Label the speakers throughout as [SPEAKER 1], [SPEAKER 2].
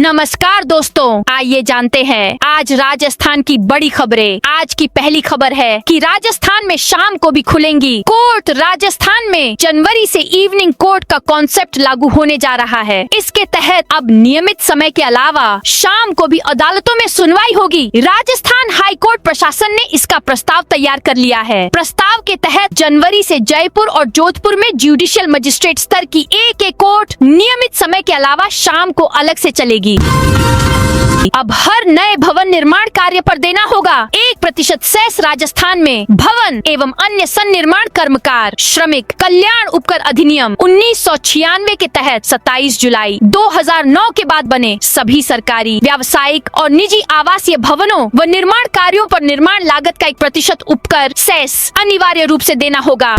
[SPEAKER 1] नमस्कार दोस्तों, आइए जानते हैं आज राजस्थान की बड़ी खबरें। आज की पहली खबर है कि राजस्थान में शाम को भी खुलेंगी कोर्ट। राजस्थान में जनवरी से इवनिंग कोर्ट का कॉन्सेप्ट लागू होने जा रहा है। इसके तहत अब नियमित समय के अलावा शाम को भी अदालतों में सुनवाई होगी। राजस्थान हाई कोर्ट प्रशासन ने इसका प्रस्ताव तैयार कर लिया है। प्रस्ताव के तहत जनवरी से जयपुर और जोधपुर में जुडिशियल मजिस्ट्रेट स्तर की एक कोर्ट नियमित समय के अलावा शाम को अलग से चलेगी। अब हर नए भवन निर्माण कार्य पर देना होगा 1% सेस। राजस्थान में भवन एवं अन्य सन्निर्माण कर्मकार श्रमिक कल्याण उपकर अधिनियम 1996 के तहत 27 जुलाई 2009 के बाद बने सभी सरकारी, व्यावसायिक और निजी आवासीय भवनों व निर्माण कार्यों पर निर्माण लागत का 1% उपकर सेस अनिवार्य रूप से देना होगा।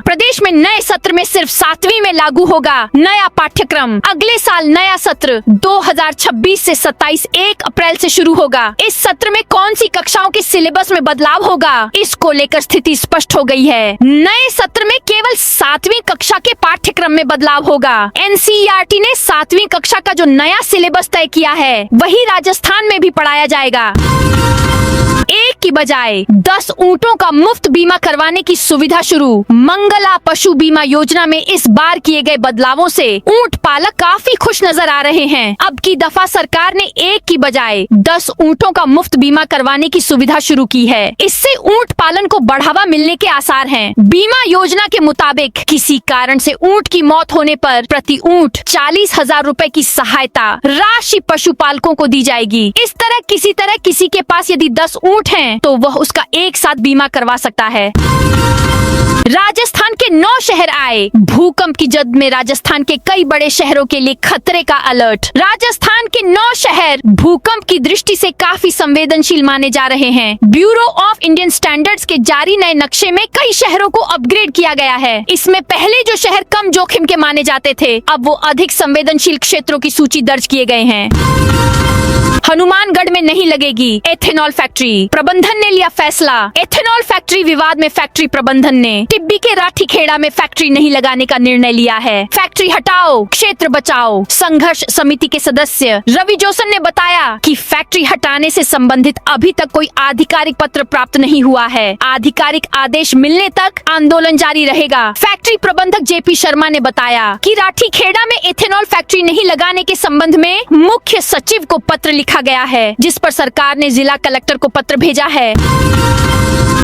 [SPEAKER 1] प्रदेश में नए सत्र में सिर्फ 7वीं में लागू होगा नया पाठ्यक्रम। अगले साल नया सत्र 2026 से 27 1 अप्रैल से शुरू होगा। इस सत्र में कौन सी कक्षाओं के सिलेबस में बदलाव होगा, इसको लेकर स्थिति स्पष्ट हो गई है। नए सत्र में केवल 7वीं कक्षा के पाठ्यक्रम में बदलाव होगा। NCERT ने 7वीं कक्षा का जो नया सिलेबस तय किया है वही राजस्थान में भी पढ़ाया जाएगा। एक की बजाय 10 ऊँटों का मुफ्त बीमा करवाने की सुविधा शुरू। मंगला पशु बीमा योजना में इस बार किए गए बदलावों से ऊँट पालक काफी खुश नजर आ रहे हैं। अब की दफा सरकार ने एक की बजाय 10 ऊँटों का मुफ्त बीमा करवाने की सुविधा शुरू की है। इससे ऊँट पालन को बढ़ावा मिलने के आसार हैं। बीमा योजना के मुताबिक किसी कारण से ऊँट की मौत होने पर प्रति ऊँट 40,000 रुपए की सहायता राशि पशुपालकों को दी जाएगी। इस तरह किसी के पास यदि 10 ऊँट हैं तो वह उसका एक साथ बीमा करवा सकता है। राजस्थान के 9 शहर आए भूकंप की जद में। राजस्थान के कई बड़े शहरों के लिए खतरे का अलर्ट। राजस्थान के 9 शहर भूकंप की दृष्टि से काफी संवेदनशील माने जा रहे हैं। ब्यूरो ऑफ इंडियन स्टैंडर्ड्स के जारी नए नक्शे में कई शहरों को अपग्रेड किया गया है। इसमें पहले जो शहर कम जोखिम के माने जाते थे, अब वो अधिक संवेदनशील क्षेत्रों की सूची दर्ज किए गए हैं। हनुमानगढ़ में नहीं लगेगी एथेनॉल फैक्ट्री, प्रबंधन ने लिया फैसला। एथेनॉल फैक्ट्री विवाद में फैक्ट्री प्रबंधन ने टिब्बी के राठीखेड़ा में फैक्ट्री नहीं लगाने का निर्णय लिया है। फैक्ट्री हटाओ क्षेत्र बचाओ संघर्ष समिति के सदस्य रवि जोसन ने बताया कि फैक्ट्री हटाने से संबंधित अभी तक कोई आधिकारिक पत्र प्राप्त नहीं हुआ है। आधिकारिक आदेश मिलने तक आंदोलन जारी रहेगा। फैक्ट्री प्रबंधक JP शर्मा ने बताया कि राठीखेड़ा में एथेनॉल फैक्ट्री नहीं लगाने के संबंध में मुख्य सचिव को पत्र लिखा गया है, जिस पर सरकार ने जिला कलेक्टर को पत्र भेजा है।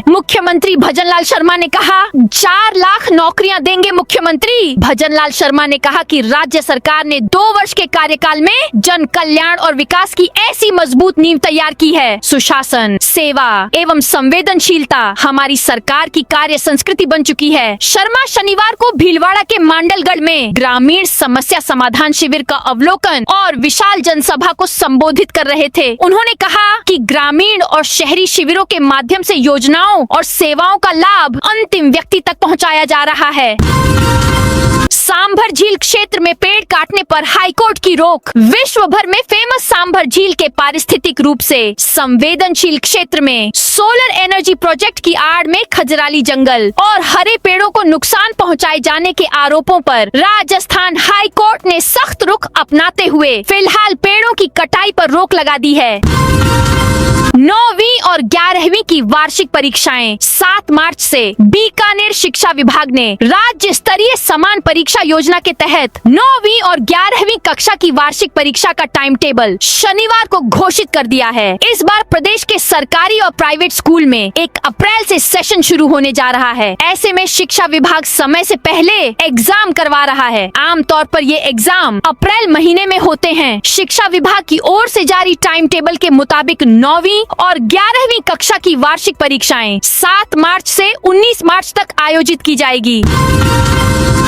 [SPEAKER 1] मुख्यमंत्री भजनलाल शर्मा ने कहा 4 लाख नौकरियां देंगे मुख्यमंत्री। भजनलाल शर्मा ने कहा कि राज्य सरकार ने 2 वर्ष के कार्यकाल में जन कल्याण और विकास की ऐसी मजबूत नींव तैयार की है। सुशासन, सेवा एवं संवेदनशीलता हमारी सरकार की कार्य संस्कृति बन चुकी है। शर्मा शनिवार को भीलवाड़ा के मांडलगढ़ में ग्रामीण समस्या समाधान शिविर का अवलोकन और विशाल जनसभा को संबोधित कर रहे थे। उन्होंने कहा कि ग्रामीण और शहरी शिविरों के माध्यम से योजनाओं और सेवाओं का लाभ अंतिम व्यक्ति तक पहुंचाया जा रहा है। सांभर झील क्षेत्र में पेड़ काटने पर हाईकोर्ट की रोक। विश्व भर में फेमस सांभर झील के पारिस्थितिक रूप से संवेदनशील क्षेत्र में सोलर एनर्जी प्रोजेक्ट की आड़ में खजराली जंगल और हरे पेड़ों को नुकसान पहुंचाए जाने के आरोपों पर राजस्थान हाई कोर्ट ने सख्त रुख अपनाते हुए फिलहाल पेड़ों की कटाई पर रोक लगा दी है। 9वीं और 11वीं की वार्षिक परीक्षाएं 7 मार्च से। बीकानेर शिक्षा विभाग ने राज्य स्तरीय समान परीक्षा योजना के तहत 9वीं और 11वीं कक्षा की वार्षिक परीक्षा का टाइम टेबल शनिवार को घोषित कर दिया है। इस बार प्रदेश के सरकारी और प्राइवेट स्कूल में 1 अप्रैल से सेशन शुरू होने जा रहा है। ऐसे में शिक्षा विभाग समय से पहले एग्जाम करवा रहा है। आमतौर पर ये एग्जाम अप्रैल महीने में होते हैं। शिक्षा विभाग की ओर से जारी टाइम टेबल के मुताबिक 9वीं और 11वीं कक्षा की वार्षिक परीक्षाएं 7 मार्च से 19 मार्च तक आयोजित की जाएगी।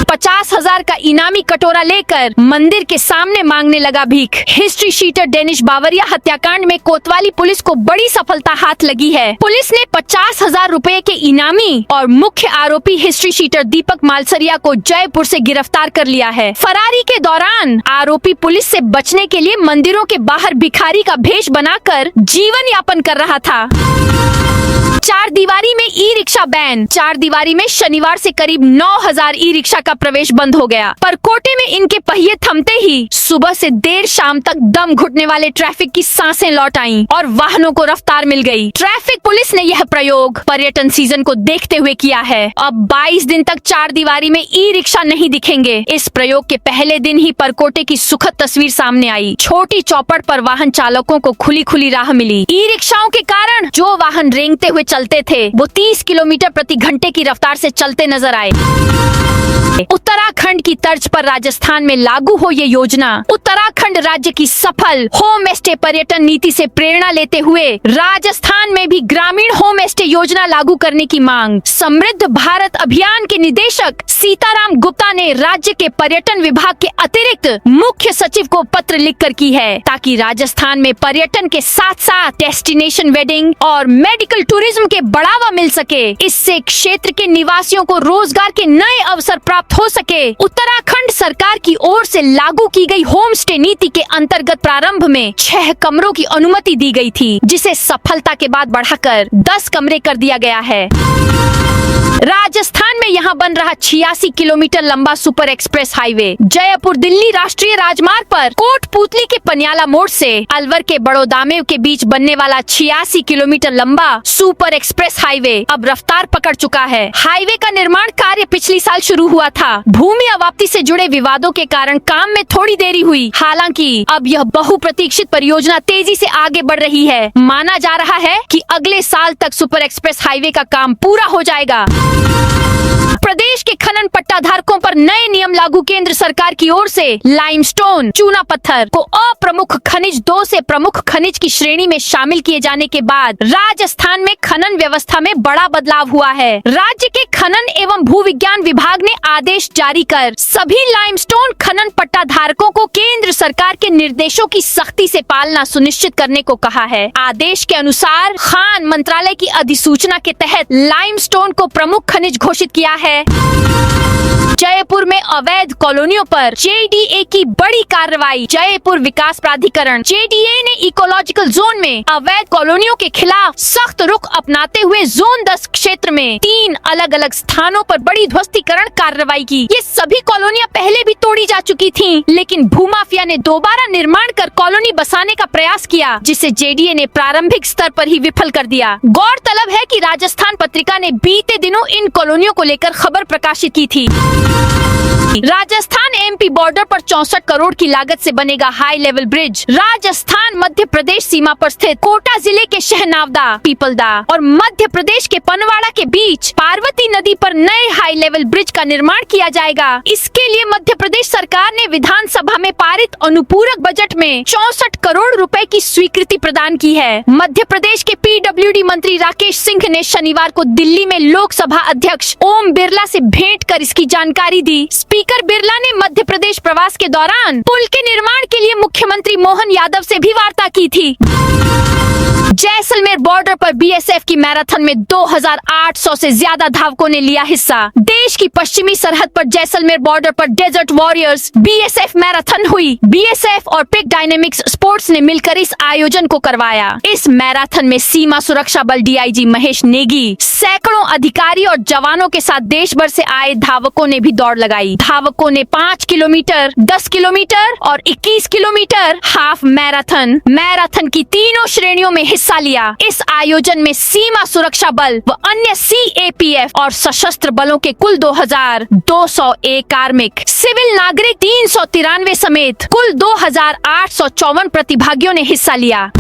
[SPEAKER 1] 50,000 का इनामी कटोरा लेकर मंदिर के सामने मांगने लगा भीख। हिस्ट्री शीटर डेनिश बावरिया हत्याकांड में कोतवाली पुलिस को बड़ी सफलता हाथ लगी है। पुलिस ने 50,000 रुपए के इनामी और मुख्य आरोपी हिस्ट्री शीटर दीपक मालसरिया को जयपुर से गिरफ्तार कर लिया है। फरारी के दौरान आरोपी पुलिस से बचने के लिए मंदिरों के बाहर भिखारी का भेष बनाकर जीवन यापन विज्ञापन कर रहा था। चार दीवारी में ई रिक्शा बैन। चार दीवारी में शनिवार से करीब 9000 ई रिक्शा का प्रवेश बंद हो गया। पर कोटे में इनके पहिए थमते ही सुबह से देर शाम तक दम घुटने वाले ट्रैफिक की सांसें लौट आईं और वाहनों को रफ्तार मिल गई। ट्रैफिक पुलिस ने यह प्रयोग पर्यटन सीजन को देखते हुए किया है। अब 22 दिन तक चार दीवारी में ई रिक्शा नहीं दिखेंगे। इस प्रयोग के पहले दिन ही परकोटे की सुखद तस्वीर सामने आई। छोटी चौपट पर वाहन चालकों को खुली खुली राह मिली। ई रिक्शाओं के कारण जो वाहन रेंगते हुए चलते थे वो 30 किलोमीटर प्रति घंटे की रफ्तार से चलते नजर आए। उत्तराखंड की तर्ज पर राजस्थान में लागू हो ये योजना। उत्तराखंड राज्य की सफल होम स्टे पर्यटन नीति से प्रेरणा लेते हुए राजस्थान में भी ग्रामीण होम स्टे योजना लागू करने की मांग समृद्ध भारत अभियान के निदेशक सीताराम गुप्ता ने राज्य के पर्यटन विभाग के अतिरिक्त मुख्य सचिव को पत्र लिखकर की है, ताकि राजस्थान में पर्यटन के साथ साथ डेस्टिनेशन वेडिंग और मेडिकल टूरिज्म के बढ़ावा मिल सके। इससे क्षेत्र के निवासियों को रोजगार के नए अवसर प्राप्त हो सके। उत्तराखंड सरकार की ओर से लागू की गई होम स्टे नीति के अंतर्गत प्रारंभ में 6 कमरों की अनुमति दी गई थी, जिसे सफलता के बाद बढ़ाकर 10 कमरे कर दिया गया है। राजस्थान में यहाँ बन रहा 86 किलोमीटर लंबा super express highway Jaipur Delhi राष्ट्रीय राजमार्ग पर कोटपुतली के पनियाला मोड़ से अलवर के बड़ौदामेव के बीच बनने वाला 86 किलोमीटर लंबा सुपर एक्सप्रेस हाईवे अब रफ्तार पकड़ चुका है। हाईवे का निर्माण कार्य पिछले साल शुरू हुआ था। भूमि अवाप्ति से जुड़े विवादों के कारण काम में थोड़ी देरी हुई। हालांकि अब यह बहुप्रतीक्षित परियोजना तेजी से आगे बढ़ रही है। माना जा रहा है कि अगले साल तक सुपर एक्सप्रेस हाईवे का काम पूरा हो जाएगा। प्रदेश के खनन पट्टा धारकों पर नए नियम लागू। केंद्र सरकार की ओर से लाइमस्टोन चूना पत्थर को अप्रमुख खनिज 2 से प्रमुख खनिज की श्रेणी में शामिल किए जाने के बाद राजस्थान में खनन व्यवस्था में बड़ा बदलाव हुआ है। राज्य के खनन एवं भू विज्ञान विभाग ने आदेश जारी कर सभी लाइमस्टोन खनन पट्टा धारकों को केंद्र सरकार के निर्देशों की सख्ती से पालना सुनिश्चित करने को कहा है। आदेश के अनुसार खान मंत्रालय की अधिसूचना के तहत लाइमस्टोन को प्रमुख खनिज घोषित किया है। जयपुर में अवैध कॉलोनियों पर जेडीए की बड़ी कार्रवाई। जयपुर विकास प्राधिकरण जेडीए ने इकोलॉजिकल जोन में अवैध कॉलोनियों के खिलाफ सख्त रुख अपनाते हुए जोन 10 क्षेत्र में 3 अलग अलग स्थानों पर बड़ी ध्वस्तीकरण कार्रवाई की। ये सभी कॉलोनियां पहले भी तोड़ी जा चुकी थीं, लेकिन भूमाफिया ने दोबारा निर्माण कर कॉलोनी बसाने का प्रयास किया, जिसे जेडीए ने प्रारंभिक स्तर पर ही विफल कर दिया। गौरतलब है कि राजस्थान पत्रिका ने बीते दिनों इन कॉलोनियों को लेकर खबर प्रकाशित की थी। राजस्थान एमपी बॉर्डर पर 64 करोड़ की लागत से बनेगा high level bridge. Rajasthan Madhya Pradesh सीमा पर स्थित कोटा जिले के शहनावदा, पीपलदा और मध्य प्रदेश के पनवाड़ा के बीच पार्वती नदी पर नए हाई लेवल ब्रिज का निर्माण किया जाएगा। इसके लिए मध्य प्रदेश सरकार ने विधानसभा में पारित अनुपूरक बजट में 64 करोड़ रुपए की स्वीकृति प्रदान की है। मध्य प्रदेश के पीडब्ल्यूडी मंत्री राकेश सिंह ने शनिवार को दिल्ली में लोकसभा अध्यक्ष ओम बिरला से भेंट कर इसकी जानकारी दी। स्पीकर बिरला ने मध्य प्रदेश प्रवास के दौरान पुल के निर्माण के लिए मुख्यमंत्री मोहन यादव से भी वार्ता की थी। जैसलमेर बॉर्डर पर बीएसएफ की मैराथन में 2800 से ज्यादा धावकों ने लिया हिस्सा। देश की पश्चिमी सरहद पर जैसलमेर बॉर्डर पर डेजर्ट वॉरियर्स बीएसएफ मैराथन हुई। बीएसएफ और पिक डायनेमिक्स स्पोर्ट्स ने मिलकर इस आयोजन को करवाया। इस मैराथन में सीमा सुरक्षा बल डीआईजी महेश नेगी, सैकड़ों अधिकारी और जवानों के साथ देश भर से आए धावकों ने भी दौड़ लगाई। धावकों ने 5 किलोमीटर, 10 किलोमीटर और 21 किलोमीटर हाफ मैराथन की तीनों श्रेणियों में हिस्सा लिया। इस आयोजन में सीमा सुरक्षा बल व अन्य सीएपीएफ और सशस्त्र बलों के कुल 2201 कार्मिक, सिविल नागरिक 393 समेत कुल 2854 प्रतिभागियों ने हिस्सा लिया।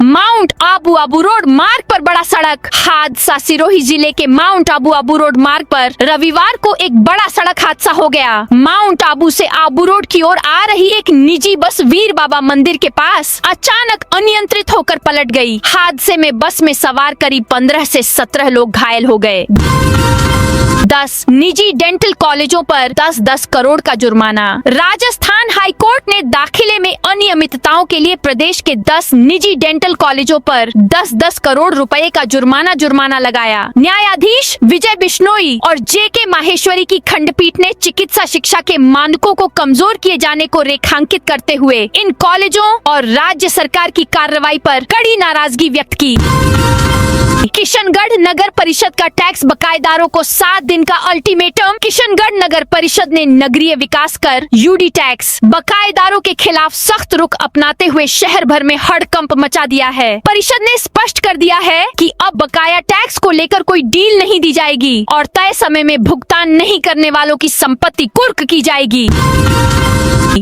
[SPEAKER 1] माउंट आबू रोड मार्ग पर बड़ा सड़क हादसा। सिरोही जिले के माउंट आबू रोड मार्ग पर रविवार को एक बड़ा सड़क हादसा हो गया। माउंट आबू से आबू रोड की ओर आ रही एक निजी बस वीर बाबा मंदिर के पास अचानक अनियंत्रित होकर पलट गई। हादसे में बस में सवार करीब 15 से 17 लोग घायल हो गए। 10 निजी डेंटल कॉलेजों पर 10-10 करोड़ का जुर्माना। राजस्थान हाईकोर्ट ने दाखिले में अनियमित अनियमितताओं के लिए प्रदेश के 10 निजी डेंटल कॉलेजों पर 10-10 करोड़ रुपए का जुर्माना लगाया। न्यायाधीश विजय बिश्नोई और जेके माहेश्वरी की खंडपीठ ने चिकित्सा शिक्षा के मानकों को कमजोर किए जाने को रेखांकित करते हुए इन कॉलेजों और राज्य सरकार की कार्रवाई पर कड़ी नाराजगी व्यक्त की। किशनगढ़ नगर परिषद का टैक्स बकायेदारों को 7 दिन का अल्टीमेटम। किशनगढ़ नगर परिषद ने नगरीय विकास कर यूडी टैक्स बकायेदारों के खिलाफ सख्त रुख अपनाते हुए शहर भर में हड़कंप मचा दिया है। परिषद ने स्पष्ट कर दिया है कि अब बकाया टैक्स को लेकर कोई डील नहीं दी जाएगी और तय समय में भुगतान नहीं करने वालों की संपत्ति कुर्क की जाएगी।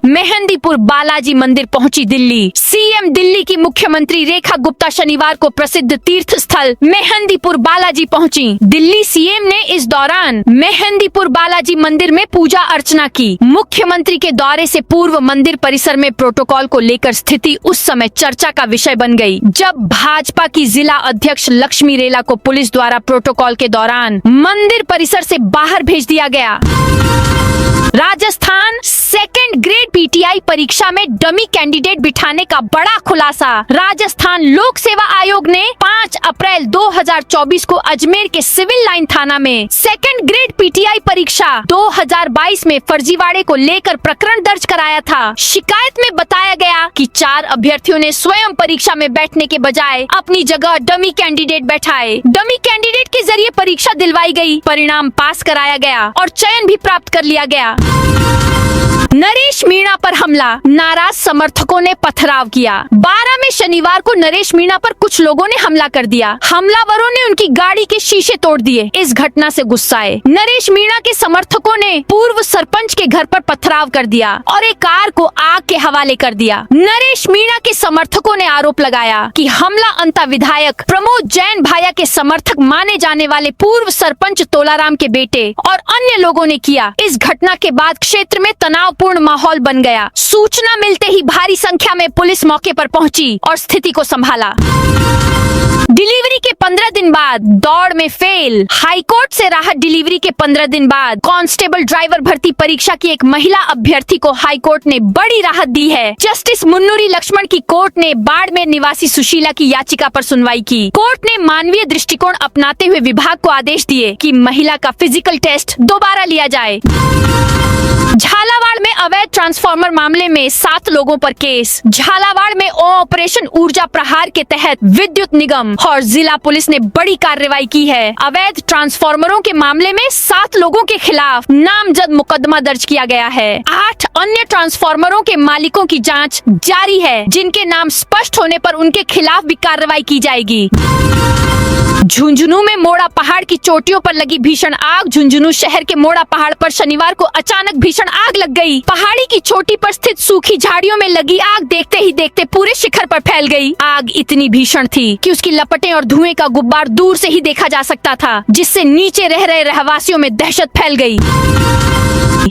[SPEAKER 1] मेहंदीपुर बालाजी मंदिर पहुंची दिल्ली। सीएम दिल्ली की मुख्यमंत्री रेखा गुप्ता शनिवार को प्रसिद्ध तीर्थ स्थल मेहंदीपुर बालाजी पहुंची। दिल्ली सीएम ने इस दौरान मेहंदीपुर बालाजी मंदिर में पूजा अर्चना की। मुख्यमंत्री के दौरे से पूर्व मंदिर परिसर में प्रोटोकॉल को लेकर स्थिति उस समय चर्चा का विषय बन गई, जब भाजपा की जिला अध्यक्ष लक्ष्मी रेला को पुलिस द्वारा प्रोटोकॉल के दौरान मंदिर परिसर से बाहर भेज दिया गया। राजस्थान सेकंड ग्रेड पीटीआई परीक्षा में डमी कैंडिडेट बिठाने का बड़ा खुलासा। राजस्थान लोक सेवा आयोग ने 5 अप्रैल 2024 को अजमेर के सिविल लाइन थाना में सेकंड ग्रेड पीटीआई परीक्षा 2022 में फर्जीवाड़े को लेकर प्रकरण दर्ज कराया था। शिकायत में बताया गया कि 4 अभ्यर्थियों ने स्वयं परीक्षा में बैठने के बजाय अपनी जगह डमी कैंडिडेट बैठाए। डमी कैंडिडेट के जरिए परीक्षा दिलवाई गई, परिणाम पास कराया गया और चयन भी प्राप्त कर लिया गया। नरेश मीणा पर हमला, नाराज समर्थकों ने पथराव किया। 12 में शनिवार को नरेश मीणा पर कुछ लोगों ने हमला कर दिया। हमलावरों ने उनकी गाड़ी के शीशे तोड़ दिए। इस घटना से गुस्साए नरेश मीणा के समर्थकों ने पूर्व सरपंच के घर पर पथराव कर दिया और एक कार को आग के हवाले कर दिया। नरेश मीणा के समर्थकों ने आरोप लगाया कि हमला अंता विधायक प्रमोद जैन भाया के समर्थक माने जाने वाले पूर्व सरपंच तोलाराम के बेटे और अन्य लोगों ने किया। इस घटना के बाद क्षेत्र में तनावपूर्ण माहौल बन गया। सूचना मिलते ही भारी संख्या में पुलिस मौके पर पहुंची और स्थिति को संभाला। डिलीवरी के 15 दिन बाद दौड़ में फेल। हाईकोर्ट से राहत। डिलीवरी के 15 दिन बाद कांस्टेबल ड्राइवर भर्ती परीक्षा की एक महिला अभ्यर्थी को हाईकोर्ट ने बड़ी राहत दी है। जस्टिस मुन्नुरी लक्ष्मण की कोर्ट ने बाड़मेर निवासी सुशीला की याचिका पर सुनवाई की। कोर्ट ने मानवीय दृष्टिकोण अपनाते हुए विभाग को आदेश दिए कि महिला का फिजिकल टेस्ट दोबारा लिया जाए। झालावाड़ में अवैध ट्रांसफार्मर मामले में 7 लोगों पर केस। झालावाड़ में ऑपरेशन ऊर्जा प्रहार के तहत विद्युत निगम और जिला पुलिस ने बड़ी कार्रवाई की है। अवैध ट्रांसफार्मरों के मामले में 7 लोगों के खिलाफ नामजद मुकदमा दर्ज किया गया है। 8 अन्य ट्रांसफार्मरों के मालिकों की जांच जारी है, जिनके नाम स्पष्ट होने पर उनके खिलाफ भी कार्रवाई की जाएगी। झुंझुनू में मोड़ा पहाड़ की चोटियों पर लगी भीषण आग। झुंझुनू शहर के मोड़ा पहाड़ पर शनिवार को अचानक भीषण आग लग गई। पहाड़ी की चोटी पर स्थित सूखी झाड़ियों में लगी आग देखते ही देखते पूरे शिखर पर फैल गई। आग इतनी भीषण थी कि उसकी लपटें और धुएं का गुब्बार दूर से ही देखा जा सकता था, जिससे नीचे रह रहे रहवासियों में दहशत फैल गई।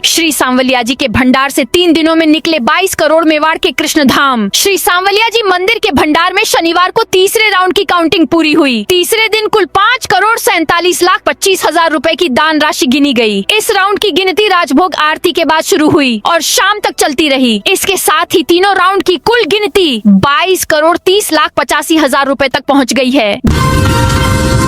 [SPEAKER 1] श्री सांवलिया जी के भंडार से 3 दिनों में निकले 22 करोड़ मेवाड़ के कृष्ण धाम। श्री सांवलिया जी मंदिर के भंडार में शनिवार को तीसरे राउंड की काउंटिंग पूरी हुई। तीसरे दिन कुल 5,47,25,000 रुपए की दान राशि गिनी गई। इस राउंड की गिनती राजभोग आरती के बाद शुरू हुई और शाम तक चलती रही। इसके साथ ही तीनों राउंड की कुल गिनती 22,30,85,000 रुपए तक पहुँच गई है।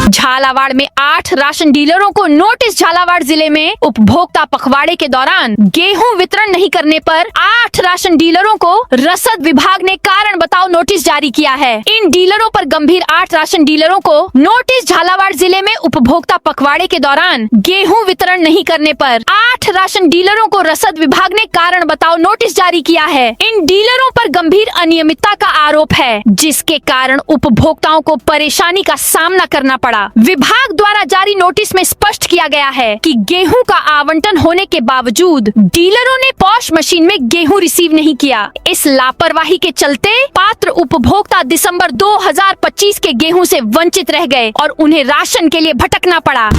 [SPEAKER 1] झालावाड़ में 8 राशन डीलरों को नोटिस। झालावाड़ जिले में उपभोक्ता पखवाड़े के दौरान गेहूं वितरण नहीं करने पर 8 राशन डीलरों को रसद विभाग ने कारण बताओ नोटिस जारी किया है। इन डीलरों पर गंभीर 8 राशन डीलरों को नोटिस। झालावाड़ जिले में उपभोक्ता पखवाड़े के दौरान गेहूं वितरण नहीं करने पर 8 राशन डीलरों को रसद विभाग ने कारण बताओ नोटिस जारी किया है। इन डीलरों पर गंभीर अनियमितता का आरोप है, जिसके कारण उपभोक्ताओं को परेशानी का सामना करना पड़ा। विभाग द्वारा जारी नोटिस में स्पष्ट किया गया है कि गेहूं का आवंटन होने के बावजूद डीलरों ने पॉश मशीन में गेहूं रिसीव नहीं किया। इस लापरवाही के चलते पात्र उपभोक्ता दिसंबर 2025 के गेहूं से वंचित रह गए। गए और उन्हें राशन के लिए भटकना पड़ा।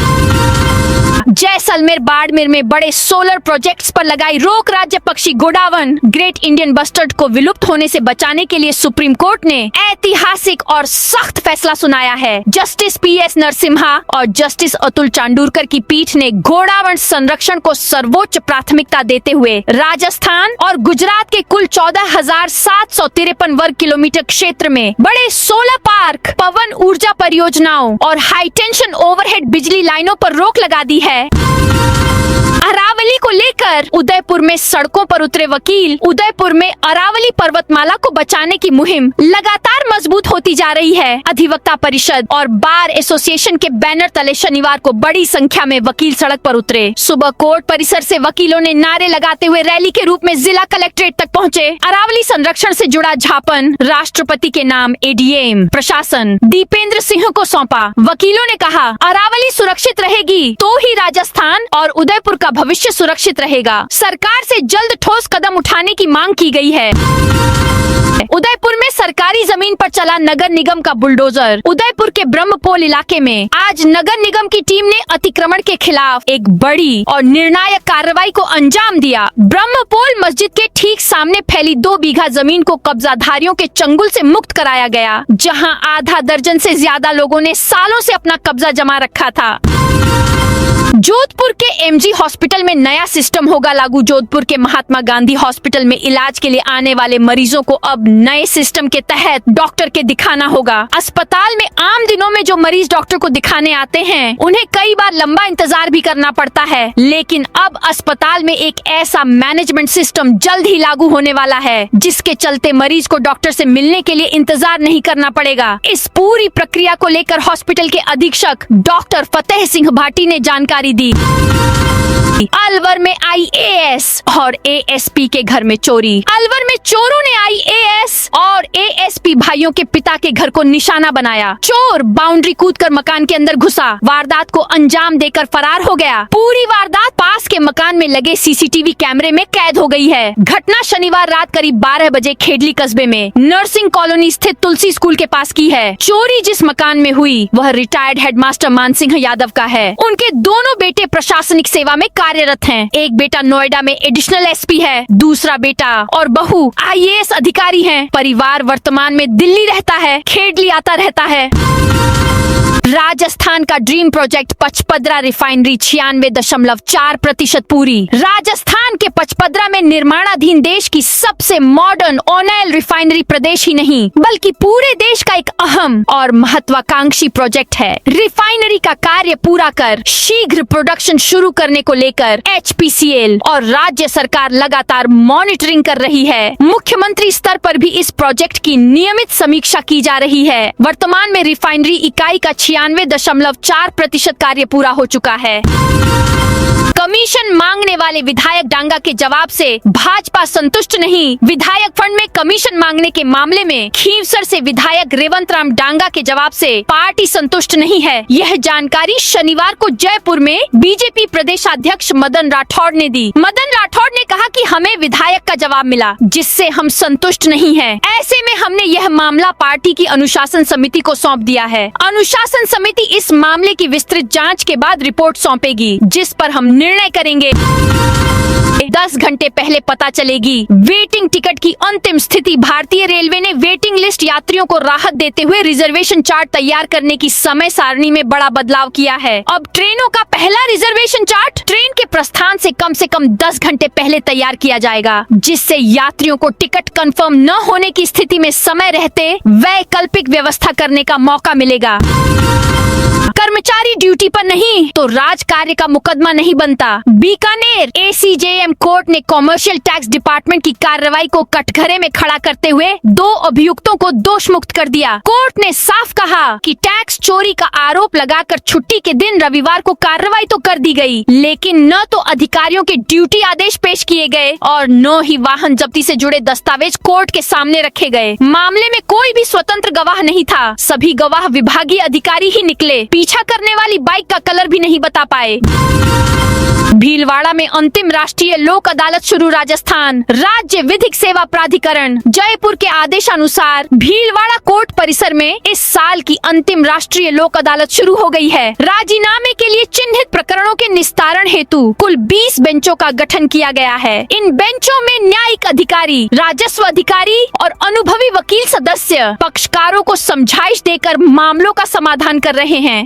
[SPEAKER 1] जैसलमेर बाड़मेर में बड़े सोलर प्रोजेक्ट्स पर लगाई रोक। राज्य पक्षी गोडावण ग्रेट इंडियन बस्टर्ड को विलुप्त होने से बचाने के लिए सुप्रीम कोर्ट ने ऐतिहासिक और सख्त फैसला सुनाया है। जस्टिस PS नरसिम्हा और जस्टिस अतुल चांडूरकर की पीठ ने गोडावण संरक्षण को सर्वोच्च प्राथमिकता देते हुए राजस्थान और गुजरात के कुल 14,753 वर्ग किलोमीटर क्षेत्र में बड़े सोलर पार्क, पवन ऊर्जा परियोजनाओं और हाई टेंशन ओवरहेड बिजली लाइनों पर रोक लगा दी है। अरावली को लेकर उदयपुर में सड़कों पर उतरे वकील। उदयपुर में अरावली पर्वतमाला को बचाने की मुहिम लगातार मजबूत होती जा रही है। अधिवक्ता परिषद और बार एसोसिएशन के बैनर तले शनिवार को बड़ी संख्या में वकील सड़क पर उतरे। सुबह कोर्ट परिसर से वकीलों ने नारे लगाते हुए रैली के रूप में जिला कलेक्ट्रेट तक पहुंचे। अरावली संरक्षण से जुड़ा ज्ञापन राष्ट्रपति के नाम ADM प्रशासन दीपेंद्र सिंह को सौंपा। वकीलों ने कहा, अरावली सुरक्षित रहेगी तो ही राजस्थान और उदयपुर का भविष्य सुरक्षित रहेगा। सरकार से जल्द ठोस कदम उठाने की मांग की गई है। उदयपुर में सरकारी जमीन पर चला नगर निगम का बुलडोजर। उदयपुर के ब्रह्मपोल इलाके में आज नगर निगम की टीम ने अतिक्रमण के खिलाफ एक बड़ी और निर्णायक कार्रवाई को अंजाम दिया। ब्रह्मपोल मस्जिद के ठीक सामने फैली 2 बीघा जमीन को कब्जाधारियों के चंगुल से मुक्त कराया गया, जहां आधा दर्जन से ज्यादा लोगों ने सालों से अपना कब्जा जमा रखा था। जोधपुर के MG हॉस्पिटल में नया सिस्टम होगा लागू। जोधपुर के महात्मा गांधी हॉस्पिटल में इलाज के लिए आने वाले मरीजों को अब नए सिस्टम के तहत डॉक्टर के दिखाना होगा। अस्पताल में आम दिनों में जो मरीज डॉक्टर को दिखाने आते हैं, उन्हें कई बार लंबा इंतजार भी करना पड़ता है, लेकिन अब अस्पताल में एक ऐसा मैनेजमेंट सिस्टम जल्द ही लागू होने वाला है, जिसके चलते मरीज को डॉक्टर से मिलने के लिए इंतजार नहीं करना पड़ेगा। इस पूरी प्रक्रिया को लेकर हॉस्पिटल के अधीक्षक डॉक्टर फतेह सिंह भाटी ने जानकारी दी। अलवर में IAS और ASP के घर में चोरी। अलवर में चोरों ने IAS और ASP भाइयों के पिता के घर को निशाना बनाया। चोर बाउंड्री कूदकर मकान के अंदर घुसा, वारदात को अंजाम देकर फरार हो गया। पूरी वारदात पास के मकान में लगे CCTV कैमरे में कैद हो गई है। घटना शनिवार रात करीब 12 बजे खेडली कस्बे में नर्सिंग कॉलोनी स्थित तुलसी स्कूल के पास की है। चोरी जिस मकान में हुई वह रिटायर्ड हेडमास्टर मानसिंह यादव का है। उनके दोनों बेटे प्रशासनिक सेवा में कार्यरत हैं। एक बेटा नोएडा में एडिशनल SP है, दूसरा बेटा और बहू IAS अधिकारी हैं। परिवार वर्तमान में दिल्ली रहता है, खेडली आता रहता है। राजस्थान का ड्रीम प्रोजेक्ट पचपदरा रिफाइनरी 96.4% पूरी। राजस्थान के पचपदरा में निर्माणाधीन देश की सबसे मॉडर्न ऑयल रिफाइनरी प्रदेश ही नहीं बल्कि पूरे देश का एक अहम और महत्वाकांक्षी प्रोजेक्ट है। रिफाइनरी का कार्य पूरा कर शीघ्र प्रोडक्शन शुरू करने को लेकर HPCL और राज्य सरकार लगातार मॉनिटरिंग कर रही है। मुख्यमंत्री स्तर पर भी इस प्रोजेक्ट की नियमित समीक्षा की जा रही है। वर्तमान में रिफाइनरी इकाई का 96.4% कार्य पूरा हो चुका है। कमीशन मांगने वाले विधायक डांगा के जवाब से भाजपा संतुष्ट नहीं। विधायक फंड में कमीशन मांगने के मामले में खींवसर से विधायक रेवंत राम डांगा के जवाब से पार्टी संतुष्ट नहीं है। यह जानकारी शनिवार को जयपुर में बीजेपी प्रदेशाध्यक्ष मदन राठौड़ ने दी। मदन राठौड़ ने कहा कि हमें विधायक का जवाब मिला जिससे हम संतुष्ट नहीं है। ऐसे में हमने यह मामला पार्टी की अनुशासन समिति को सौंप दिया है। अनुशासन समिति इस मामले की विस्तृत जाँच के बाद रिपोर्ट सौंपेगी, जिस पर हम निर्णय करेंगे। 10 घंटे पहले पता चलेगी वेटिंग टिकट की अंतिम स्थिति। भारतीय रेलवे ने वेटिंग लिस्ट यात्रियों को राहत देते हुए रिजर्वेशन चार्ट तैयार करने की समय सारणी में बड़ा बदलाव किया है। अब ट्रेनों का पहला रिजर्वेशन चार्ट ट्रेन के प्रस्थान से कम 10 घंटे पहले तैयार किया जाएगा, जिससे यात्रियों को टिकट कंफर्म न होने की स्थिति में समय रहते वैकल्पिक व्यवस्था करने का मौका मिलेगा। कर्मचारी ड्यूटी पर नहीं तो राज कार्य का मुकदमा नहीं बनता। बीकानेर ACJM कोर्ट ने कॉमर्शियल टैक्स डिपार्टमेंट की कार्रवाई को कटघरे में खड़ा करते हुए 2 अभियुक्तों को दोष मुक्त कर दिया। कोर्ट ने साफ कहा कि टैक्स चोरी का आरोप लगाकर छुट्टी के दिन रविवार को कार्रवाई तो कर दी गई, लेकिन न तो अधिकारियों के ड्यूटी आदेश पेश किए गए और न ही वाहन जब्ती से जुड़े दस्तावेज कोर्ट के सामने रखे गए। मामले में कोई भी स्वतंत्र गवाह नहीं था, सभी गवाह विभागीय अधिकारी ही निकले। पीछा करने वाली बाइक का कलर भी नहीं बता पाए। भीलवाड़ा में अंतिम राष्ट्रीय लोक अदालत शुरू। राजस्थान राज्य विधिक सेवा प्राधिकरण जयपुर के आदेशानुसार भीलवाड़ा कोर्ट परिसर में इस साल की अंतिम राष्ट्रीय लोक अदालत शुरू हो गई है। राजीनामे के लिए चिन्हित प्रकरणों के निस्तारण हेतु कुल 20 बेंचों का गठन किया गया है। इन बेंचों में न्यायिक अधिकारी, राजस्व अधिकारी और अनुभवी वकील सदस्य पक्षकारों को समझाइश देकर मामलों का समाधान कर रहे हैं।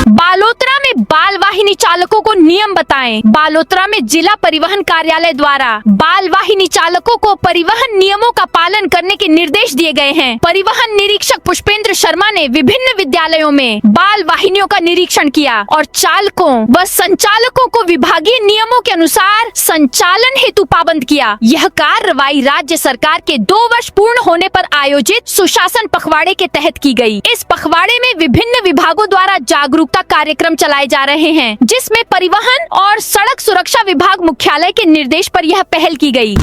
[SPEAKER 1] बालोतरा में बाल वाहिनी चालकों को नियम बताएं। बालोतरा में जिला परिवहन कार्यालय द्वारा बाल वाहिनी चालकों को परिवहन नियमों का पालन करने के निर्देश दिए गए हैं। परिवहन निरीक्षक पुष्पेंद्र शर्मा ने विभिन्न विद्यालयों में बाल वाहिनियों का निरीक्षण किया और चालकों व संचालकों को विभागीय नियमों के अनुसार संचालन हेतु पाबंद किया। यह कार्रवाई राज्य सरकार के 2 वर्ष पूर्ण होने पर आयोजित सुशासन पखवाड़े के तहत की गई। इस पखवाड़े में विभिन्न विभागों द्वारा जागरूकता कार्यक्रम चलाए जा रहे हैं, जिसमें परिवहन और सड़क सुरक्षा विभाग मुख्यालय के निर्देश पर यह पहल की गई।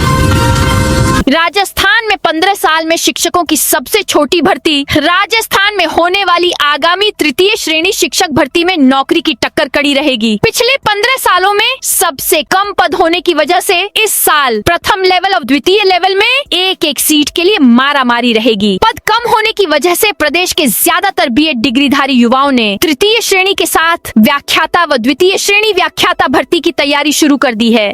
[SPEAKER 1] राजस्थान में 15 साल में शिक्षकों की सबसे छोटी भर्ती। राजस्थान में होने वाली आगामी तृतीय श्रेणी शिक्षक भर्ती में नौकरी की टक्कर कड़ी रहेगी। पिछले 15 सालों में सबसे कम पद होने की वजह से इस साल प्रथम लेवल और द्वितीय लेवल में एक सीट के लिए मारामारी रहेगी। पद कम होने की वजह से प्रदेश के ज्यादातर बीएड डिग्रीधारी युवाओं ने तृतीय श्रेणी के साथ व्याख्याता व द्वितीय श्रेणी व्याख्याता भर्ती की तैयारी शुरू कर दी है।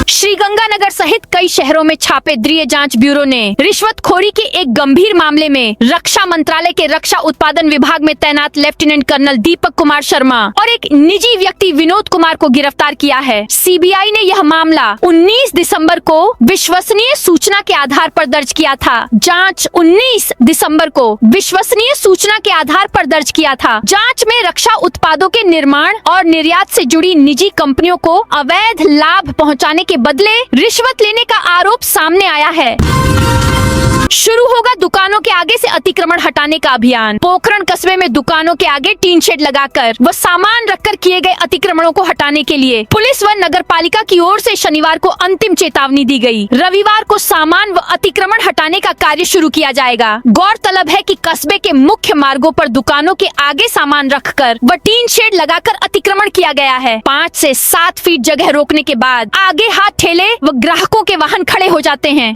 [SPEAKER 1] श्रीगंगानगर सहित कई शहरों में छापे। गृह जांच ब्यूरो ने रिश्वतखोरी के एक गंभीर मामले में रक्षा मंत्रालय के रक्षा उत्पादन विभाग में तैनात लेफ्टिनेंट कर्नल दीपक कुमार शर्मा और एक निजी व्यक्ति विनोद कुमार को गिरफ्तार किया है। सीबीआई ने यह मामला 19 दिसंबर को विश्वसनीय सूचना के आधार पर दर्ज किया था। जांच 19 दिसंबर को विश्वसनीय सूचना के आधार पर दर्ज किया था। जांच में रक्षा उत्पादों के निर्माण और निर्यात से जुड़ी निजी कंपनियों को अवैध लाभ पहुंचाने के बदले रिश्वत लेने का आरोप सामने आया है। शुरू होगा दुकानों के आगे से अतिक्रमण हटाने का अभियान। पोखरण कस्बे में दुकानों के आगे टीन शेड लगाकर व सामान रखकर किए गए अतिक्रमणों को हटाने के लिए पुलिस व नगर पालिका की ओर से शनिवार को अंतिम चेतावनी दी गई। रविवार को सामान व अतिक्रमण हटाने का कार्य शुरू किया जाएगा। गौरतलब है कि कस्बे के मुख्य मार्गों पर दुकानों के आगे सामान रखकर व टीन शेड लगाकर अतिक्रमण किया गया है। 5 से 7 फीट जगह रोकने के बाद आगे हाथ ठेले व ग्राहकों के वाहन खड़े हो जाते हैं।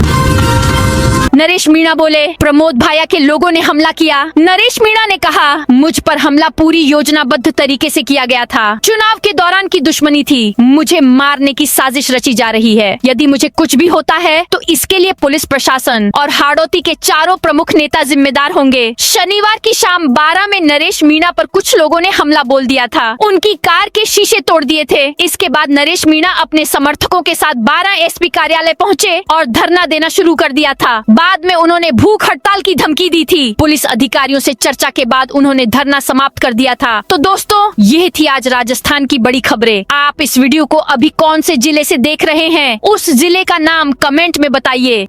[SPEAKER 1] नरेश मीणा बोले, प्रमोद भाया के लोगों ने हमला किया। नरेश मीणा ने कहा, मुझ पर हमला पूरी योजनाबद्ध तरीके से किया गया था। चुनाव के दौरान की दुश्मनी थी। मुझे मारने की साजिश रची जा रही है। यदि मुझे कुछ भी होता है तो इसके लिए पुलिस प्रशासन और हाड़ौती के चारों प्रमुख नेता जिम्मेदार होंगे। शनिवार की शाम 12 में नरेश मीणा पर कुछ लोगों ने हमला बोल दिया था। उनकी कार के शीशे तोड़ दिए थे। इसके बाद नरेश मीणा अपने समर्थकों के साथ 12 एसपी कार्यालय पहुँचे और धरना देना शुरू कर दिया था। बाद में उन्होंने भूख हड़ताल की धमकी दी थी। पुलिस अधिकारियों से चर्चा के बाद उन्होंने धरना समाप्त कर दिया था। तो दोस्तों, ये थी आज राजस्थान की बड़ी खबरें। आप इस वीडियो को अभी कौन से जिले से देख रहे हैं, उस जिले का नाम कमेंट में बताइए।